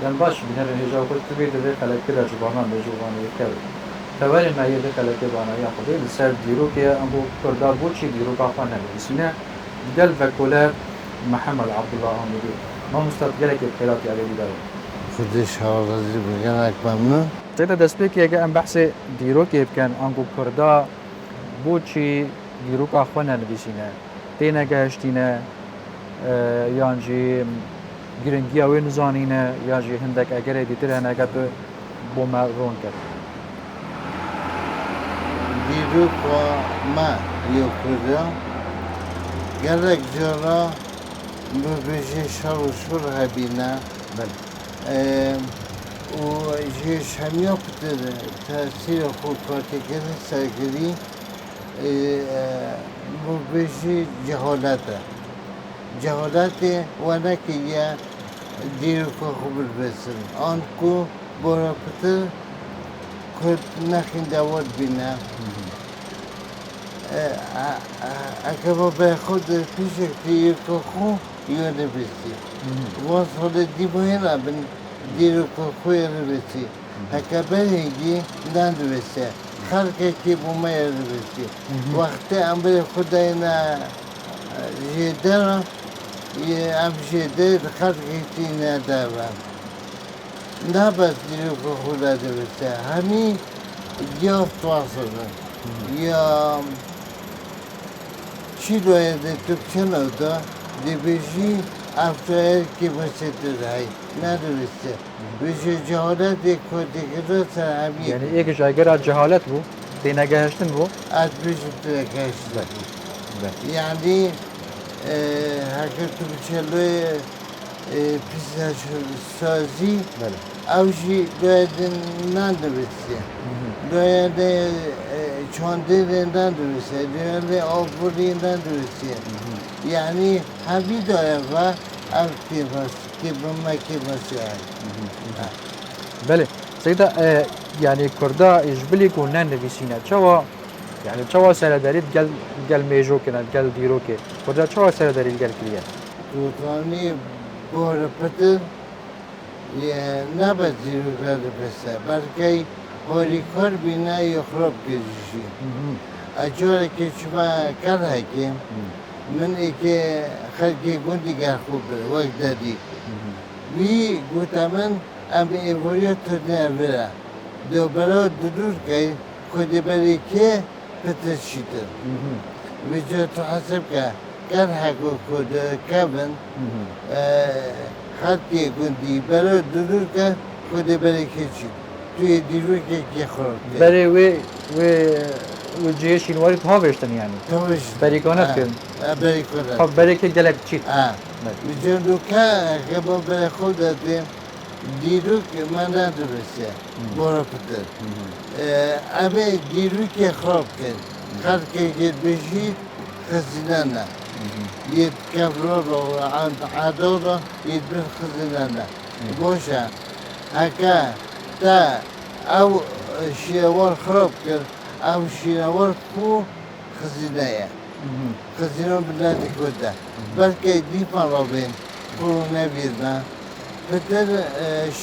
لأن باش بنا رهجا وقت تبي تبي خلك كده جبانا بجوبانا يكبر تبالي ما يبي خلك بانا يا خبير السر ديرو كيا أبو كردا بوشي ديرو كافانا بسنا دل فكولار محمد عبد الله عمري ما مستقبلك الخيرات على بداية خودش حوالي بگنک ممنون. تيتا دسبيك يجا أم بحث ديرو كيف كان أنكو كردا بوشي ديرو كافانا بسنا تينا جهشتينا یانجی گرنگی اوی نزانینه یانجی هندک اگر دیتر هنگه تو بو ما رون کرد دیرو که ما یو کرده گرک جارا مبیجی شر و شور هبینه بله و جیش همیو کتر تاثیر خود کارتی کرده سرگری مبیجی جهالته جهالتی ونه که یه دیرو که خوب بسن آن کو برا پتر کرد نخین دواد بینه اگه با به خود پیش دیرو که خوب یه نبیسی واس خود دی باید بین دیرو که خوب نبیسی اگه برهگی نندویسه خلقه که بومه نبیسی وقتی امبر خود اینا جدرا یه امشده خلقی تی ندارم نباید دیرو که خود نبیسه همین یافت واصله یا چی باید تو کنه دا دیبیجی افتایر که بسیده رای ندارسته بیشی جهالت کردی که سر همی یعنی یکیش اگر جهالت بو دی نگهشتن بو از بیشی ترکشت یعنی هکر تو بچلوی پیسش سازی بله اوشی باید ندارسته باید چانده ندارسته باید آبوری ندارسته یعنی همی داره و اوکی بس که بمکی بسیار بله سيدا يعني كردا إجبلي كونان نبيسينا شوا يعني شوا سنة داريد قال ميجو كنا قال ديرو كي كردا شوا سنة داريد قال كليا توتانی بار پتر یه نباید زیرو کرده بسته بلکه هاری کار بینه یا خراب کردیشی اجاره که شما کار هکیم من که خلقی گوندی گر خوب بره وقت دادی وی گوتمن ام ایوریت تو نبره دو برا دور که خودی بری که پتر شیدر وی جا تو حسب که کار هکو کد کبن خلقی گوندی برا دور که خودی بری که چید توی دیروی که خورد بري و جيش الوارد هاوشتن يعني توش بريكونات كن بریکونه خب بري كي قالك تشيت می‌دونم که با به خود دادیم دیرو که من ندارسته برای پدر اما دیرو که خراب کرد خلقی که بشید خزینه نه یه کفرا رو عدا رو یه بر خزینه نه باشه اگه تا او شیوار خراب کرد او شیوار کو خزینه یه خزینه بلندی کده بلکه دیپان را بین برو نبیرنه پتر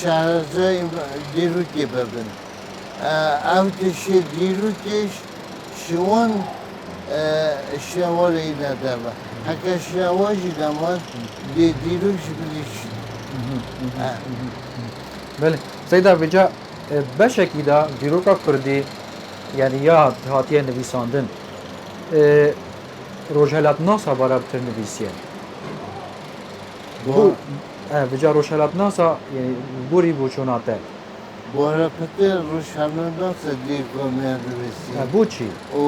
شهرزای دیرو که ببین او تشی دیرو کش شوان شوال اینا دارم هکه شواجی داماد دیروش بلیشید بله سيدا بجا بشكي دا ديروكا كردي يعني يا هاتيه نويساندن روجهلات ناسا بارا بتر نويسيه بو بجا روجهلات ناسا يعني بوري بوچوناته بارا پتر روشنه ناسا دیر کمیان رویسی بوچی و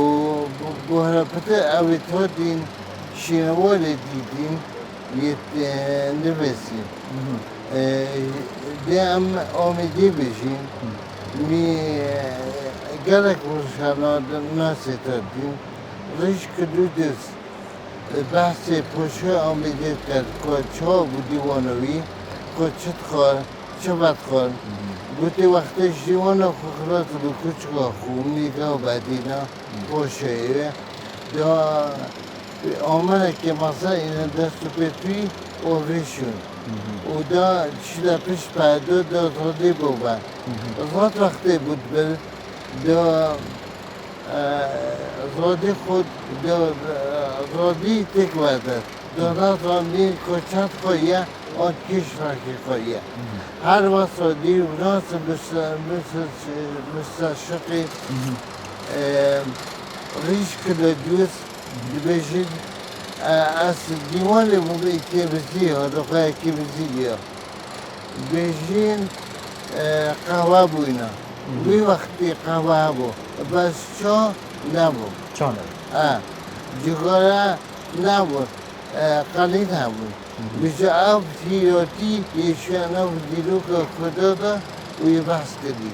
بارا پتر اوی تا دین شنوال دیدین یه نویسی دیم آمیدی بشین می گلک روشنه ناسا تا دین ریش کدو دست بحث پوشه آمیده کرد که چه بودی وانوی که چت خواه چه بد خواه گوتی وقتی جیوان خوخرات رو کچکا خوب میگه و بدینا پوشه دا آمده که مثلا این دست و پتوی اوریشون و دا چیزا پیش پایدو دا زادی بوبا زاد وقتی بود بر دا زادی خود دا زادی تک وردد دا زادی کچت خویه آن کش راکی خویه هر وقت زادی و ناس مثل شقی ریش کده دوست ببیشید از دیوان موقعی که بزی ها دقیقه که بزی ها بیشین قهوه بوینا وی وقتی قهوه بو بس چا نبود چانه جگره نبود قلیل نبود بجا اف تیراتی یشان اف دیرو که کدا دا وی بحث کردی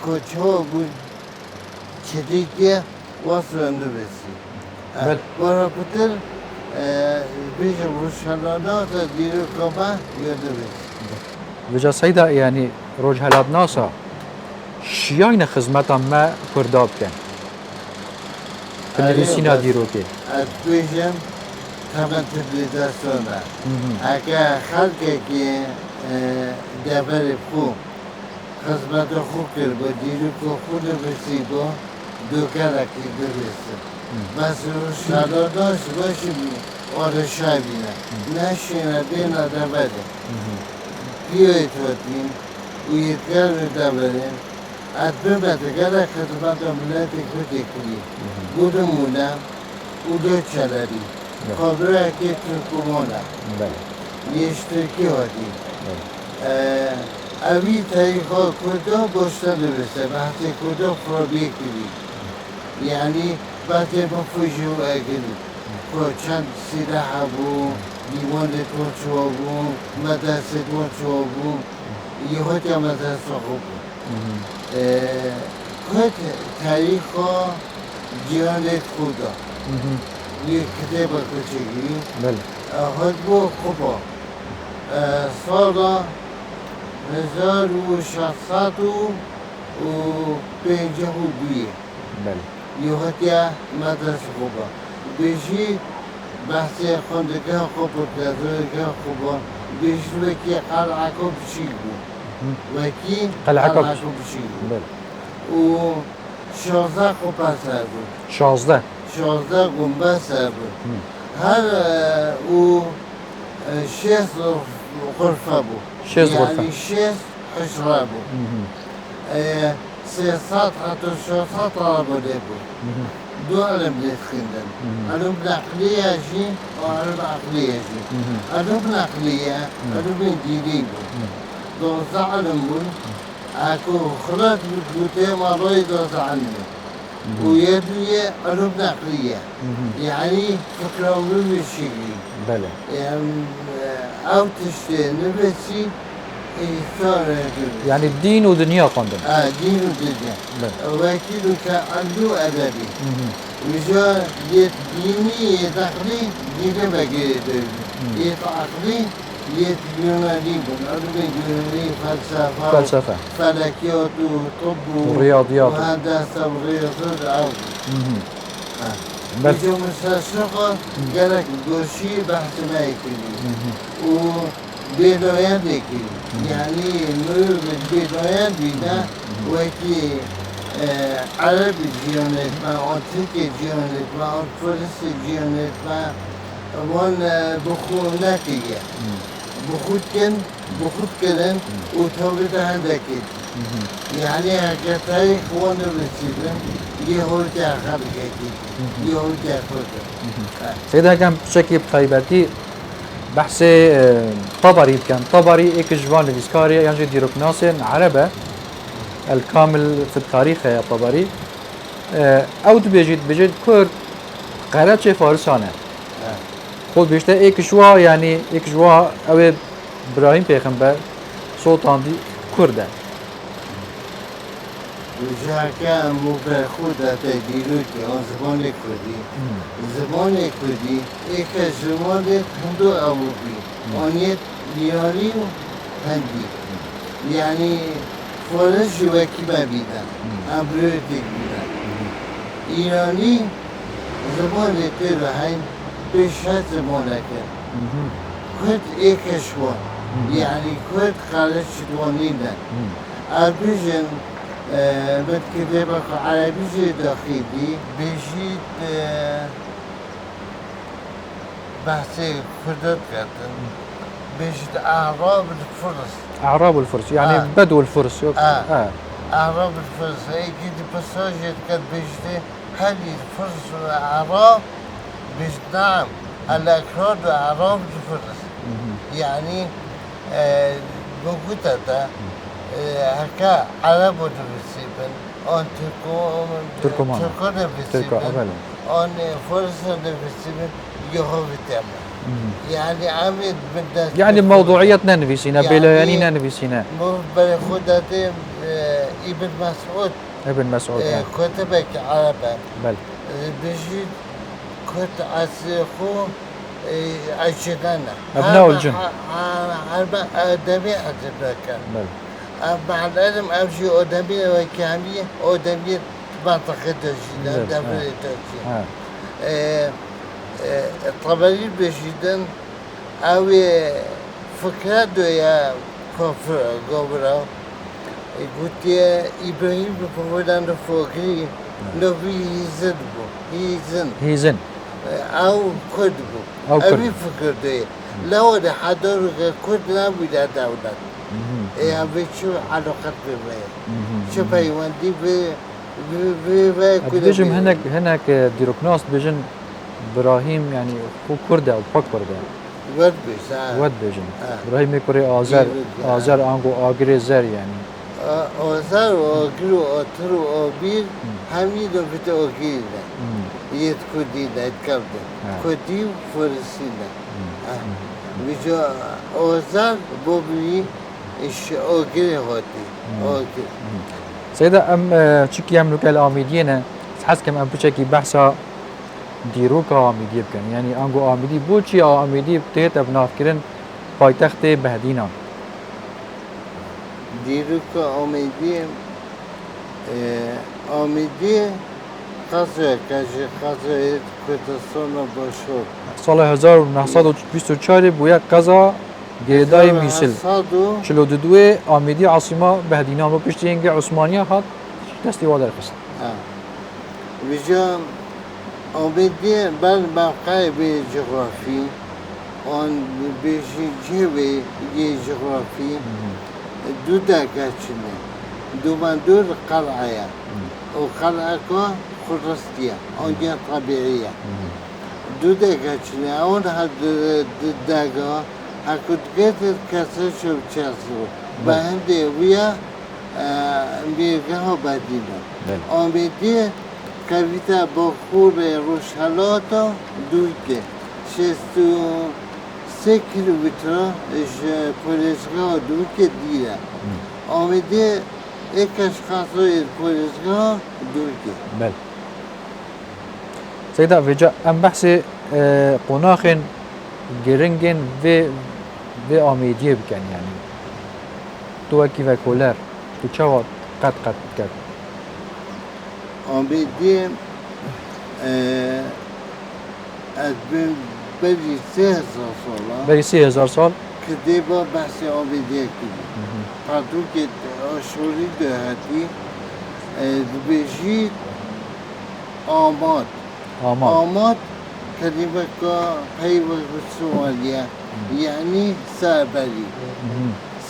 کچه ها بود چدی که واسرنده بسی برای پتر بیشتر روشنانات دیرو کما یاده بسی وجا سيدا يعني روج هلاب ناسا شياين خدمتا ما كرداب كان تنويسينا ديروكي بیشتر تمام تبلیغاتونه اگر خالقی که دبر خو خدمت خو کرد با دیرو که خود بسی با دوکره که برسه بس روشناناش باشیم آرشا بینه نشینه دینا دبره بیایید وقتیم و یکر رو دبریم اتبه گره خدمت ملت کردی کنی گودمونه او دو چلری خبره که ترکمونه یشترکی هاتی اوی تاریخ ها کدا باشته برسه وقتی کدا فرابی کردی یعنی وقتی ما فوجو اگری که چند سلاح بو دیوان تو چوا بو مدرسه تو چوا بو یه هاتی مدرسه خوب بود که تاریخ ها جیانت خودا یه کتاب کوچیکی هات بو خوبا سال 1652 یه هاتی مدرسه خوبا بیشی بحث خواندگاه خوب و دادگاه خوبا بیشی وکی قلعه کو بشیل بود وکی قلعه کو بشیل بود و 16 خوب سر بود 16 گنبه سر بود هر او 6 غرفه بود 6 غرفه یعنی 6 حجره بود 300 حتی 600 طلبه بود دو علم بتخندن علم نقلیه جی و علم عقلیه جی علم نقلیه علم دینی بود 12 علم بود اكو خلط بوتي مرة 12 علم ويدوية علوم نقلية يعني فكرة علوم الشيء بله يعني أو تشتي نفسي إثارة يعني الدين ودنيا قندم دين ودنيا وكيلو كعنده أدبي وجا ديني يتقلي ديني بقي يتعقلي يوناني يوناني فلسفة فلكيات وطب ورياضيات وهندسة ورياضيات أو بجو مستشرقة قالك قرشي بحث ما يكلي وبيدويان يكلي يعني نور بيدويان بينا وكي عرب جيونات ما أنتك جيونات ما أنتفرس جيونات ما وان بخوناتية بخود كدن وتولد هندكت يعني هكا تاريخ وانا بسيطن يهولت آخر كتي يهولت آخر سيدها كان بشكل بخيبتي بحث طبري كان طبري ايك جوان لفيسكاري يعني ديروك ناسين عربة الكامل في التاريخ يا طبري او بيجيد كرد قرأت فارسانه خود بیشتر ایک جوا یعنی ایک جوا اوه ابراهیم پیغمبر سلطان دی کرده وجاكا موقع خودة تديروتي عن زمان كردي زمان كردي إيك زمان هندو أوروبي أنيت ليالي هندي يعني فارس جواكي ما بيدا أمبروتك بيدا إيراني زمان ترهين بشهد زمانك كنت إيكشوان يعني كنت خارج دوانينا أبيجن بتكتبك على بيجي داخلي بيجيت بحثي كردت كاتن بيجيت أعراب الفرس اعراب الفرس يعني بدو الفرس أعراب الفرس هي كده بساجت كانت بيجتي هذه الفرس والأعراب بيجت نعم الأكراد وأعراب الفرس يعني بوجودها هكا عرب ودرسيبن أن تركمان درسيبن أن فرس درسيبن يهوي تمام يعني عمد بدنا يعني موضوعيتنا نفسينا بليانينا نفسينا مو بخدتي ابن مسعود مسعود كتبك عربا بل بيجي كنت أسيخو أجنانا أبناء الجن أدمي أجنانا بل مع العلم أمشي أدمي وكامية أدمي منطقة الجنة أدمي الجنة الطبري بجدا أو فكرة يا كفر قبره قلت يا إبراهيم بقولنا نفوقي نبي هيزن أو كذبه أبي فكرة لو ده حضر كذنا بلا دولة يا بيشو علاقة بيا شو بيوندي بيجم هناك ديروكناس بيجن إبراهيم يعني هو كردة أو بق كردة ود بيجن إبراهيم يكوري آزر أنغو آجري زر يعني آزر وآجرو آترو آبير همین رو بده آگیر یه کدی نید کرده کدی و فرسی نید بجا آزر بابی اش آگیر هاتی آگیر سيدة أم تشكي أم لوكال آميدينا تحس كم أم بتشكي بحثا ديروكا آميدي بكن يعني أنغو آميدي بوشي آميدي بتهت أبناف كرن بايتخت بهدينا ديروكا آميدي قصر كاشي قصر كتسون باشور سال 1924 بويا قضا گیدای میسل 42 آمیدی عاصمه بهدینان و پشتی اینکه عثمانیه هات دستی وادر خست. ویژه آمیدی بر موقع به جغرافی آن بیشی جوی یه جغرافی دو دکتشنه دو من دور قلعه و قلعه که خرستیه آنجا طبیعیه دو دکتشنه آن هر دگه هکوت گذر کسی شو چسبو به هنده ویا میگه ها بدینا آمیدی کویتا با خور روشهلاتا دویده 63 کیلومتر پولشگاه دویده دیره آمیدی یکش خاصوی پولشگاه دویده بله سيدة فيجا أم بحث قناخ گرنگن و آمیدیه بکن یعنی تو وکی و کولر تو چه قد کرد آمیدی از بری 3000 سال بری 3000 سال که دیبا بحث آمیدیه کردی پرتو که آشوری دهتی بجید آماد كلمة هيوة السوالية يعني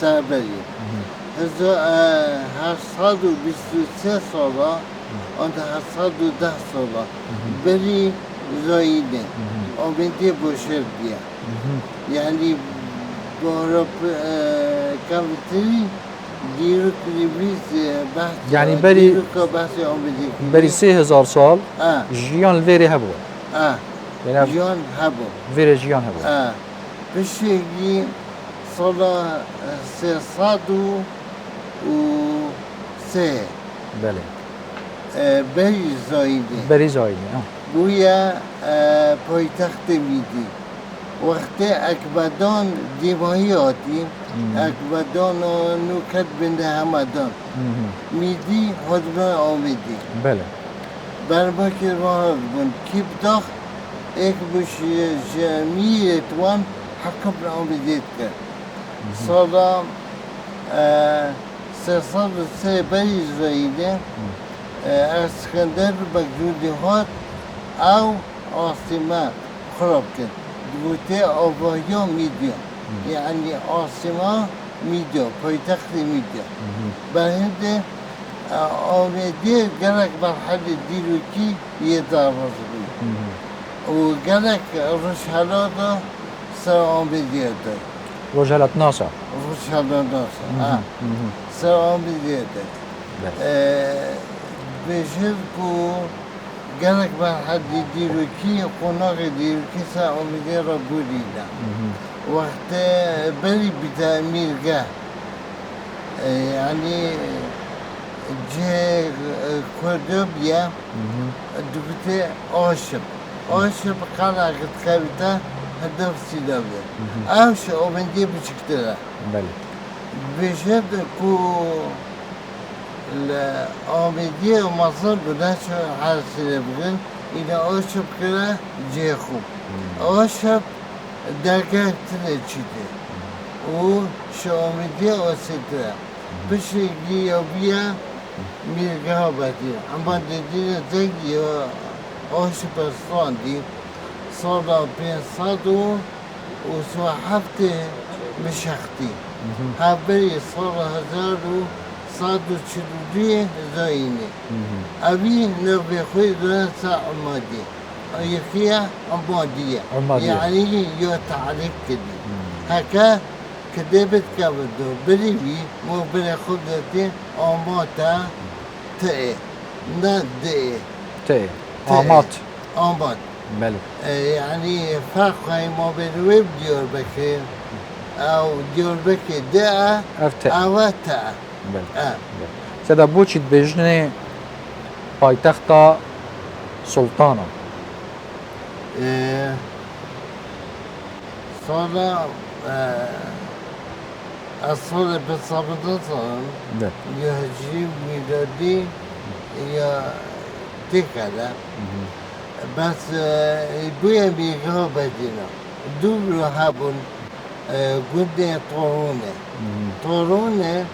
سابري هذا هالصادو بستة صلاة أنت هالصادو 10 صلاة بري زايدة وبنتي بوشردية يعني بهرب كمتري ديرو كليبيز بحث يعني بري 3000 سال جيان الفيري هبو جيان هبو فيري جيان هبو بشيء صلاة 303 بله بري زايدة بويا پایتخت میدی وقتی اکبدان دیماهیاتی اکبدان نوکت بنده همدان میدی حدما آمیدی بله برما که راه بون کیب داخت ایک بوش جمعیت وان حكم العمودية كان صار 303 بني إسرائيل اسكندر بجودي هات أو عاصمة خراب كان دوتي أوفايو ميديا يعني عاصمة ميديا پایتخت ميديا بهند آمدی گرک مرحله دیروکی یه دارز بود و گرک رشحلات سر آمدی داد رجالة ناصر رشحلات ناسا سر آمدی داد بشر کو گرک مرحله دیروکی قناق دیروکی سر آمدی را بولیده وقت بری بتأمیر گه يعني جه كردوبيا دوبته عاشق قلعة كتابته هدف سيدابيا عاش أوبندي بشكتلا بله بشد كو الأوبندي ومصر بداش حال سيدابيا إذا عاشق كلا جيخو عاشق درجة تلاتشيته و شامدی آسیده بشه گیابیه میرگه ها بدی اما دیدین زنگی آش پرستان دی سال 500 و سو هفته مشختی هبری سال 1142 زاینه اوی نوی خوی دونه سا عمادی یکیه عمادیه یعنی یا تعریف کدی هکا كدبت كابدو بريبي مو بري خدتي أماتا تأي ندي تي آمات أمات بله يعني فرق ما بين ويب ديور بكي أو ديور بكي دا أفتأ أو تا بله سيدا بوچيت بجنه پایتخت سلطانا صار الصورة بالصبتان ده يهجيب ميلادي يا تكلا بس بويا بيجا بدينا دول هابون قد طورونة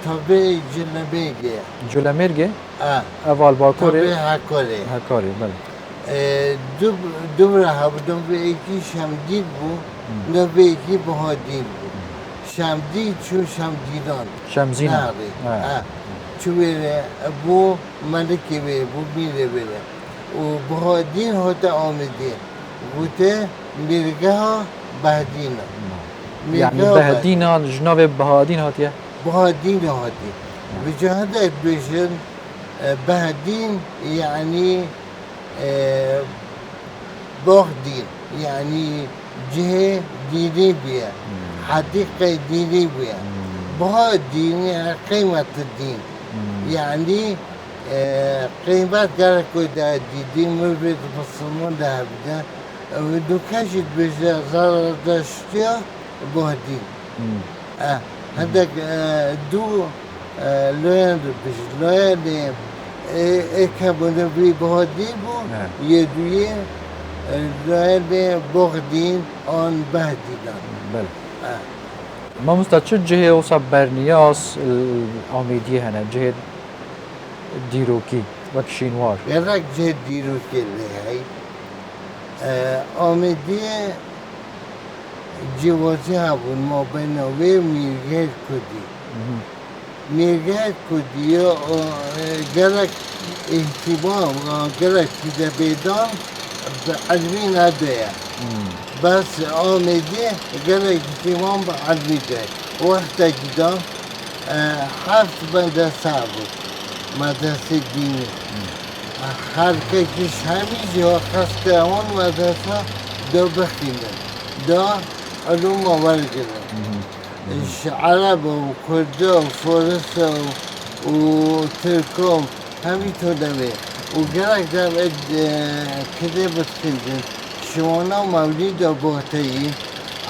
تبي جلبيجي جولاميرجي تبي اول باكوري هكوري هكاري بله دبر هابون بيجي شمديد بو نبيجي بهادين بو شمدی چو شمدیدان شمزينا چو بره بو ملکی بره بو میره بره و بهادین هاته آمده بوده میرگه ها بهدینا يعني بهدينا جناب بهادين هاتيه بهادین هاته بجهده بشن بهدین يعني باغدين يعني جهه ديني بيه حديقة ديني بيه بها الدين يعني قيمة الدين يعني قيمة قالك ودا الدين مبيت بصمون ده بدا ودو كاشت بجا زردشتيا بها الدين هذاك دو لوين بج لوين اكابونبي بها الدين بو يدويه لوين بغدين آن بهديدان بله ما مستد چه جهه وصب برنياس الآميدية هنا جهه ديروكي وكشينوار يراك جهه ديروكي اللي هاي آميدية جوازها ما بين وميرجال كودي ميرجال كودي جالك اهتمام جالك كده بيدان بعلمين هدايا بس آمدی گله اهتمام به علمی ده وقت جدا 7 مدرسه بود مدرسه دینی هر کسیش همیشه خسته اون مدرسه دو بخینه دو علوم آور گره عرب و کرد و فارس و ترکم همینطور نمه و گرک در کده بسکندن شوانا مولید باطئی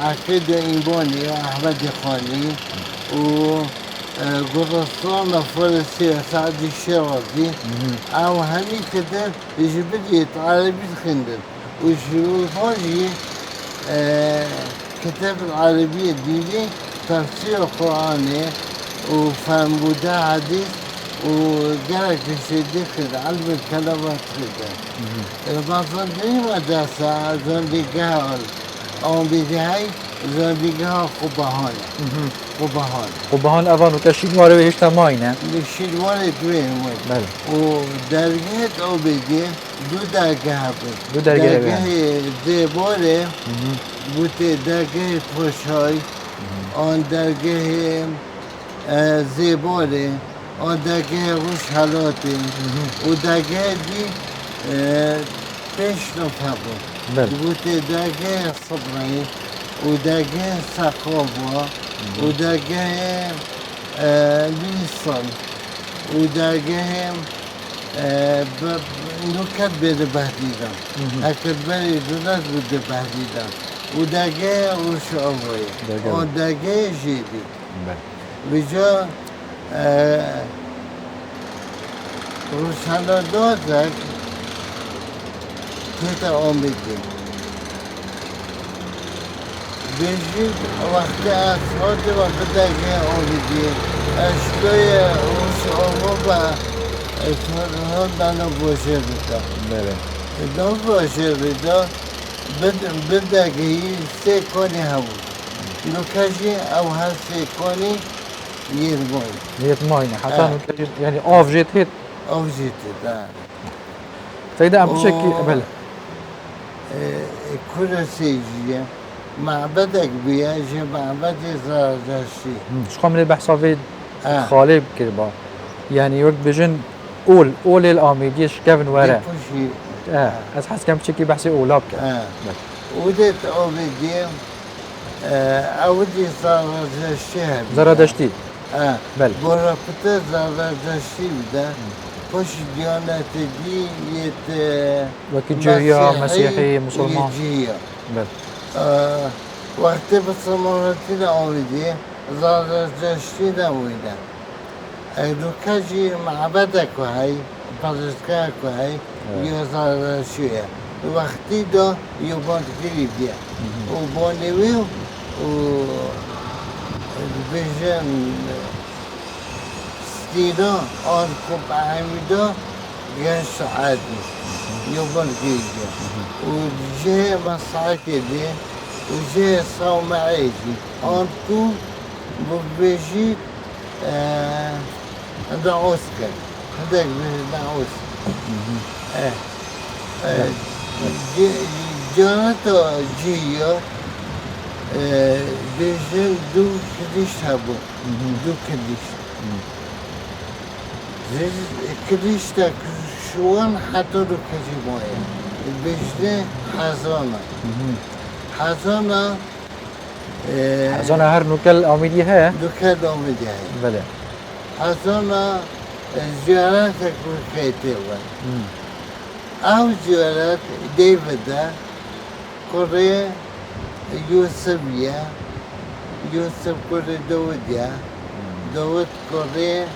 عقید ایمانی و احمد خانی و گرستان فارسی و سعد شیرازی او همین کده جبریت عربی خندن و شروعاتی الكتاب العربية دي تفسير قرآني وفهم بودا حديث وقالك بشديك علم الكلمات كده. المصدرين مدرسة زون قال أو بداية زون قال قبهان قبهان اوان و کشید واره بهش تماینه شلوان دوين وين بله ودرجات أو بدي دو درجة هبط دو درجة درجة زبالة بوت درجة خوشهاي آن درجة زبالة آن درجة روش حالاته و درجة دي پیش نفهمه بله بوت درجة صبري و درجة ثقافة و درجة لیسان و درجه نکت بده بهدیدم اکر بری دونت بده بهدیدم و درجه روش آوایه و درجه جیدی بجا روشانا دادک تیتا آمیدیم بيجي وقت أسود وقت دقيقة أولدي أشتوي وش أوروبا هذا نبوشي بدا بله نبوشي بدا بدا جي سيكوني هاو لوكاجي أو هالسيكوني يرمون يتماینه حتی نو یعنی آف جیت هیت أو جيتي دا سيدا ام بشكي بله كل سيجيه معبدك بيجي معبد زرادشتي شو من البحث في آه. خالب كربا يعني وقت بجن اول الاميديش كيفن ورا بيبوشي از حس كم بشكي بحثي اولاب كان ودت أوبدي أودي زرادشتي زرادشتي بله برا بتا زرادشتي بدا خوش ديانات دي يت وكي جهية مسيحي مسلمان جهية بله وقتی بسمارتی نآمدی زرادشتی نبوده اگه کجی معبد کوهی پرستگاه کوهی یا زرادشتیه وقتی دا یوبان گریبیه و بانوی و بجن ستینا آن کب احمیدا گشت عادی يوبان جيجي وجه مساكي دي وجه صومعيجي أنتو بيجي عند عسكر هذاك عند عسكر جانتو جيو بيجي دو كديش هبو دو كديش كديش تاك شوان حتی رو کجی مایه بجنه حزانه حزانه هر نوكل اميدي هي نوكل آمدی هی بله حزانه زیارت کیتی بود او زیارت دیوده کره یوسف کره داود کره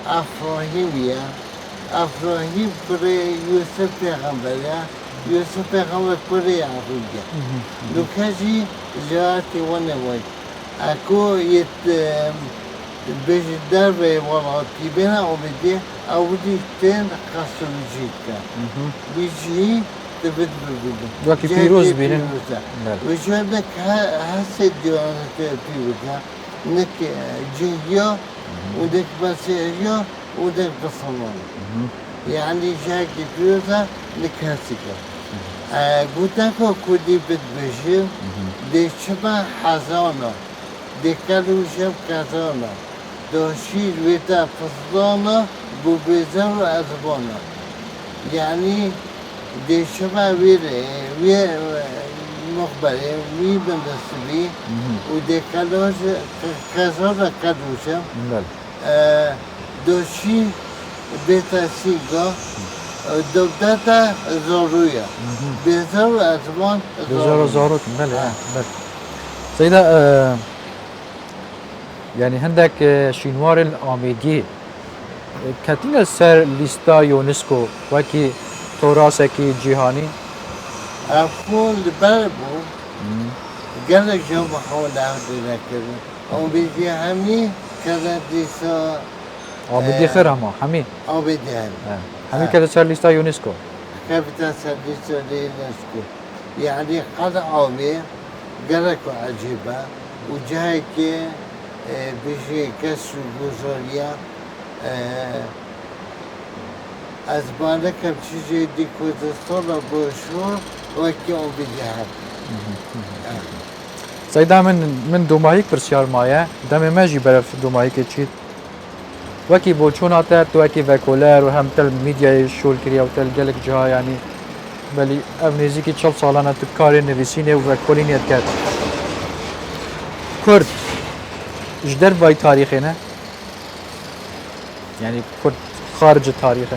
افراهیمیه افراهیم کره یوسف پیغمبره یوسف پیغمبر کره یعقوبیه لوکاجی زیارتی ونه بود اکو یت بیش در به ولاتی بنا آمده اودی تن قصر جید کن بیجی تبد ببینه وقتی پیروز بینن و جانك هسه دیانت پیروزه نک جهیا ودك مسيحية ودك بصمان يعني جاك بيوتا نكاسكا قلت لك كودي بتبشر دي شبه حزانة دي كانوا شب كزانة دوشير ويتا فصلانة بوبيزر وأزبانة يعني دي شبه وير مخبرة وي بندسبي ودي كانوا كزانة كدوشة دوشي بيتا سيغا دولتا زورويا بيزر أزمان زورو بله بله سيدة يعني هندك شينوار الآميدي كتين السر ليستا يونسكو وكي توراسكي جيهاني أفون لبربو قال جو محاولة عودنا كذا أو بدي همي كذا ديسا آبادی خیر اما همی أو بدي همي همی که سر لیستا یونسکو كابتا سادسة لينسكو يعني قد عومي قالك عجيبة وجايك بشي كسر جوزوريا أزبانك بشي دي كوزستولا بوشور وكي أو بدي همي سیدا من دوماهیک پرسیار مایه دم ماجی برف دوماهیک چید وکی بولچونا تا تو وکی وکولر و هم تل میدیا شول کریا و تل گلک جا یعنی ولی افنیزی که 40 سالانه تو کار نویسینه و وکولینیت کرد کرد جدر بای تاریخی نه یعنی کرد خارج تاریخه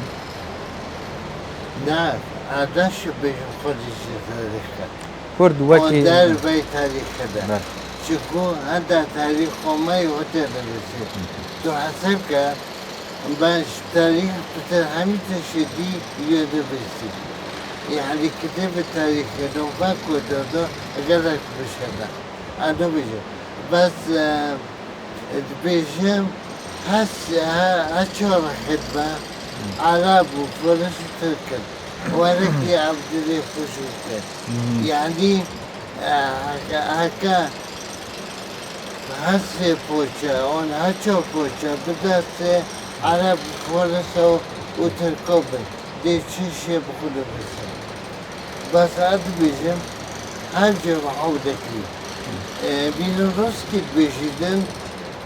نه عادش بيجي خودش تاريخه کرد وکی ودار بي تاريخ ده بله. شكو هذا تاريخ ما يوتر بس تو حسبك باش تاريخ بترهمي تشدي يد بس يعني كتاب التاريخ ده فاكو ده قالك مش هذا انا بيجي بس بيجي هشور خدمة عرب وفرس تركب ولكن عبد الله فشوكة يعني هكا هسه بوشا اون هشو بوشا بدأت عرب فرس وتركب دي شيء بخلو بس عاد بيجم هرجع عودك لي بيلوروسكي بيجدن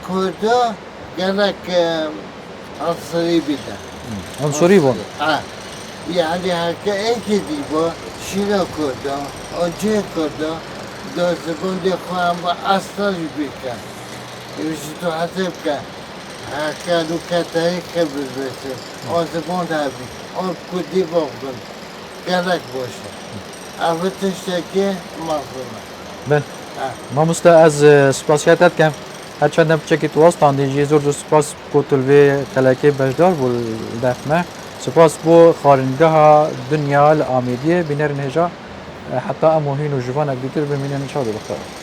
كودا قالك عنصري بدا عنصری بون يعني هكا ايك ديبا شيلا كودا اونجي كودا دو زبون دي خوام اصلا بيكا يمشي تو حسبك هكا لو كتاريخ بزبسه اون زبون هابي اون كودي بغضن قالك بوشا افتشتكي مغضونا بله ما مستا از سپاسیاتت کم هرچند بچکی تو واسطان دیجی زور دو سپاس کوتلوی خلاکی بجدار بول دفمه سپاس بو خارنگاه دنیا الآمیدیه بینر نهجا حتی اموهین و جوانک بیتر بمینن چادو بخیر